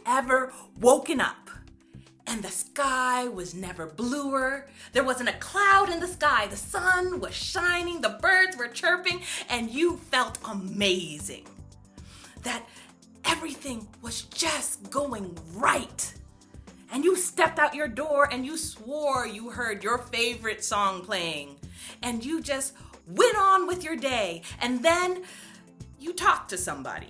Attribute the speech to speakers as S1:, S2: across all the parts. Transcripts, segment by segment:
S1: ever woken up and the sky was never bluer, there wasn't a cloud in the sky, the sun was shining, the birds were chirping, and you felt amazing. That everything was just going right. And you stepped out your door and you swore you heard your favorite song playing. And you just went on with your day. And then you talked to somebody.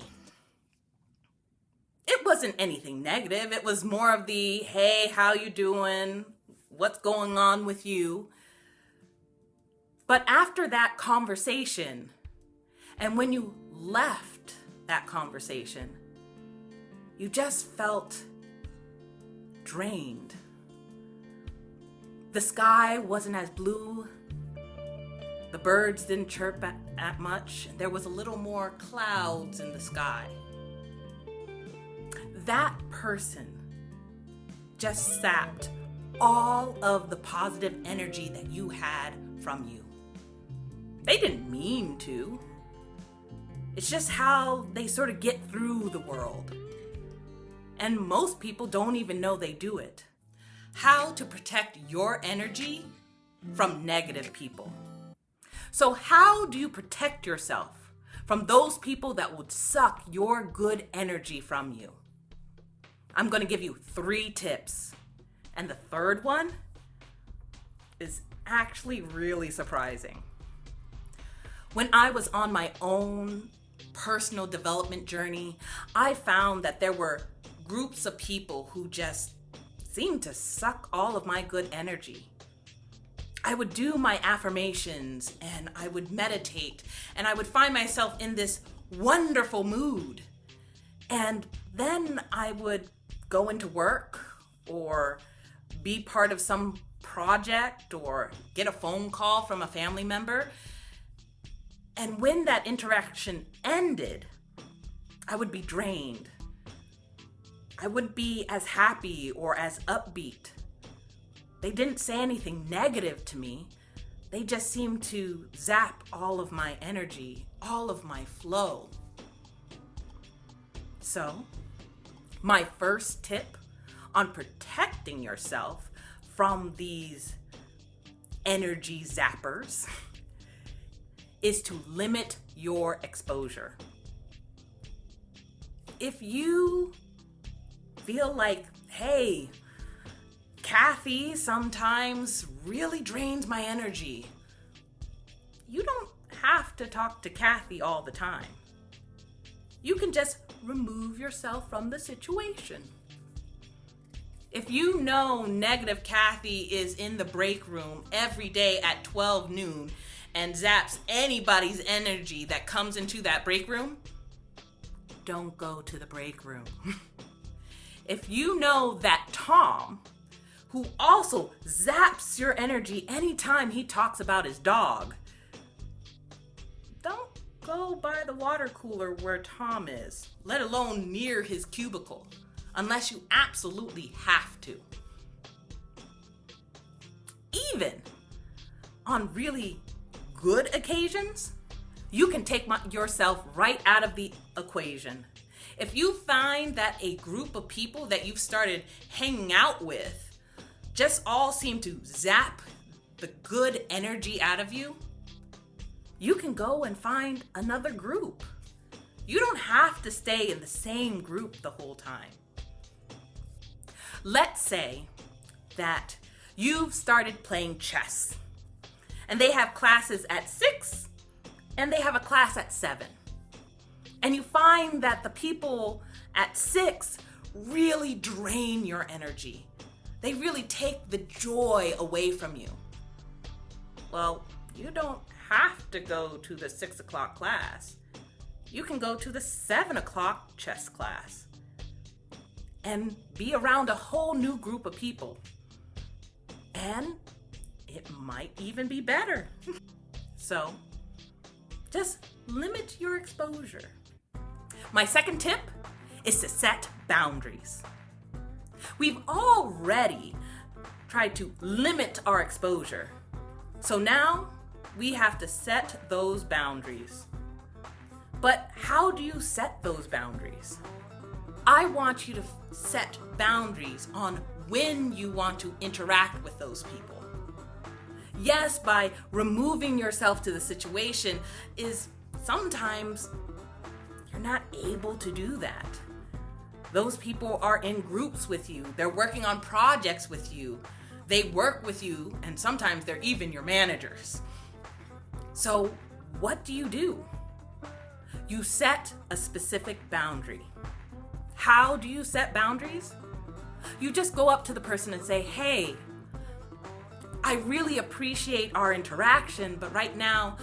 S1: It wasn't anything negative. It was more of the, hey, how you doing? What's going on with you? But after that conversation, and when you left that conversation, you just felt drained. The sky wasn't as blue. The birds didn't chirp at much. There was a little more clouds in the sky. That person just sapped all of the positive energy that you had from you. They didn't mean to. It's just how they sort of get through the world. And most people don't even know they do it. How to protect your energy from negative people. So how do you protect yourself from those people that would suck your good energy from you? I'm going to give you 3 tips. And the third one is actually really surprising. When I was on my own personal development journey, I found that there were groups of people who just seemed to suck all of my good energy. I would do my affirmations and I would meditate and I would find myself in this wonderful mood. And then I would go into work or be part of some project or get a phone call from a family member. And when that interaction ended, I would be drained. I wouldn't be as happy or as upbeat. They didn't say anything negative to me. They just seemed to zap all of my energy, all of my flow. So, my first tip on protecting yourself from these energy zappers is to limit your exposure. If you feel like, hey, Kathy sometimes really drains my energy, you don't have to talk to Kathy all the time. You can just remove yourself from the situation. If you know negative Kathy is in the break room every day at 12 noon and zaps anybody's energy that comes into that break room, don't go to the break room. If you know that Tom, who also zaps your energy anytime he talks about his dog, don't go by the water cooler where Tom is, let alone near his cubicle, unless you absolutely have to. Even on really good occasions, you can take yourself right out of the equation. If you find that a group of people that you've started hanging out with just all seem to zap the good energy out of you, you can go and find another group. You don't have to stay in the same group the whole time. Let's say that you've started playing chess and they have classes at 6 and they have a class at 7. And you find that the people at 6 really drain your energy. They really take the joy away from you. Well, you don't have to go to the 6 o'clock class. You can go to the 7 o'clock chess class and be around a whole new group of people. And it might even be better. So, just limit your exposure. My second tip is to set boundaries. We've already tried to limit our exposure. So now we have to set those boundaries. But how do you set those boundaries? I want you to set boundaries on when you want to interact with those people. Yes, by removing yourself to the situation is sometimes you're not able to do that. Those people are in groups with you. They're working on projects with you. They work with you, and sometimes they're even your managers. So what do? You set a specific boundary. How do you set boundaries? You just go up to the person and say, hey, I really appreciate our interaction, but right now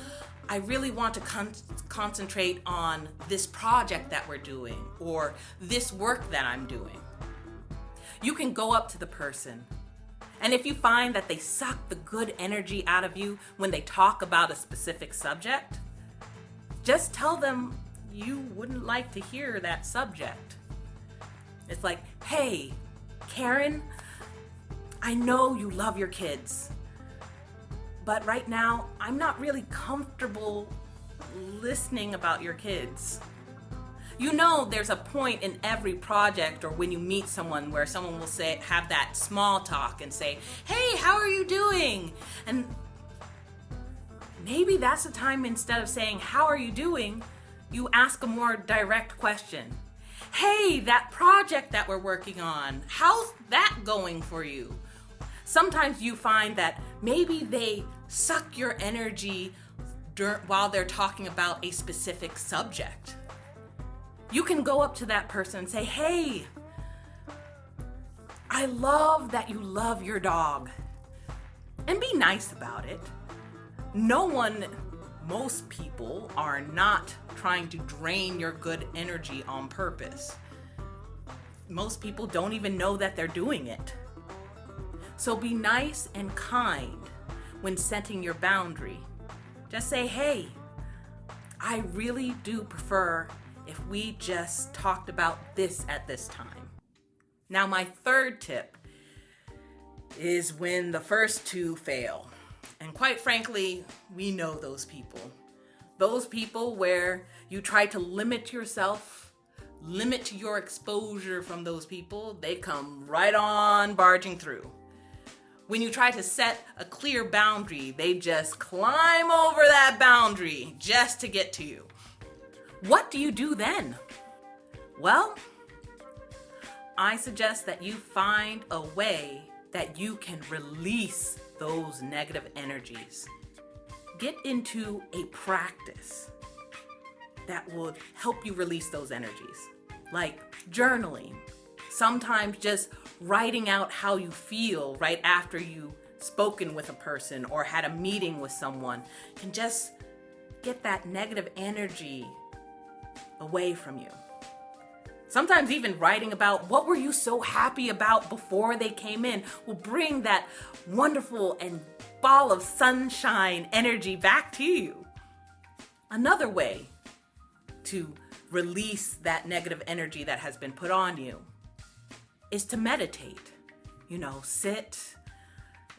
S1: I really want to concentrate on this project that we're doing or this work that I'm doing. You can go up to the person, and if you find that they suck the good energy out of you when they talk about a specific subject, just tell them you wouldn't like to hear that subject. It's like, hey, Karen, I know you love your kids, but right now I'm not really comfortable listening about your kids. You know, there's a point in every project or when you meet someone where someone will have that small talk and say, hey, how are you doing? And maybe that's the time, instead of saying, how are you doing, you ask a more direct question. Hey, that project that we're working on, how's that going for you? Sometimes you find that maybe they suck your energy while they're talking about a specific subject. You can go up to that person and say, hey, I love that you love your dog. And be nice about it. Most people are not trying to drain your good energy on purpose. Most people don't even know that they're doing it. So be nice and kind when setting your boundary. Just say, hey, I really do prefer if we just talked about this at this time. Now, my third tip is when the first two fail. And quite frankly, we know those people. Those people where you try to limit yourself, limit your exposure from those people, they come right on barging through. When you try to set a clear boundary, they just climb over that boundary just to get to you. What do you do then? Well, I suggest that you find a way that you can release those negative energies. Get into a practice that will help you release those energies, like journaling. Sometimes just writing out how you feel right after you've spoken with a person or had a meeting with someone can just get that negative energy away from you. Sometimes even writing about what were you so happy about before they came in will bring that wonderful and ball of sunshine energy back to you. Another way to release that negative energy that has been put on you is to meditate. Sit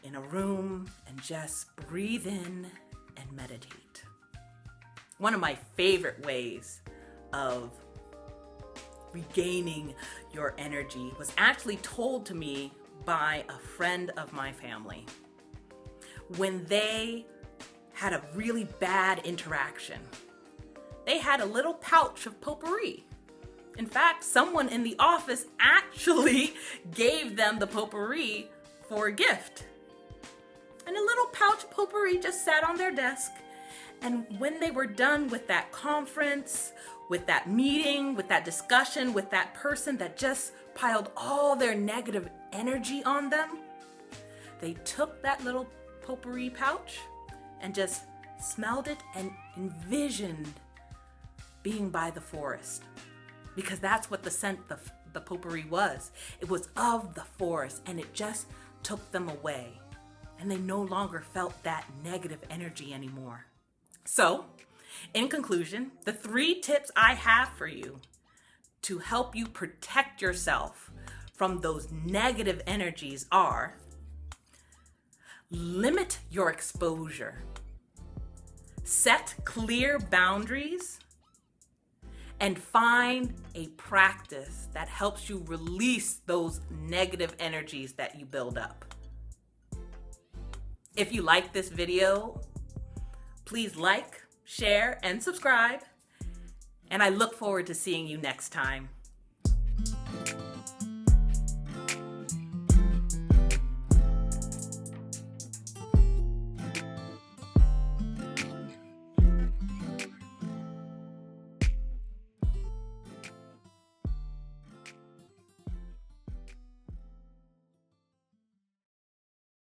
S1: in a room and just breathe in and meditate. One of my favorite ways of regaining your energy was actually told to me by a friend of my family. When they had a really bad interaction, they had a little pouch of potpourri. In fact, someone in the office actually gave them the potpourri for a gift. And a little pouch of potpourri just sat on their desk. And when they were done with that conference, with that meeting, with that discussion, with that person that just piled all their negative energy on them, they took that little potpourri pouch and just smelled it and envisioned being by the forest. Because that's what the scent of the potpourri was. It was of the forest, and it just took them away. And they no longer felt that negative energy anymore. So, in conclusion, the 3 tips I have for you to help you protect yourself from those negative energies are: limit your exposure, set clear boundaries, and find a practice that helps you release those negative energies that you build up. If you like this video, please like, share, and subscribe. And I look forward to seeing you next time.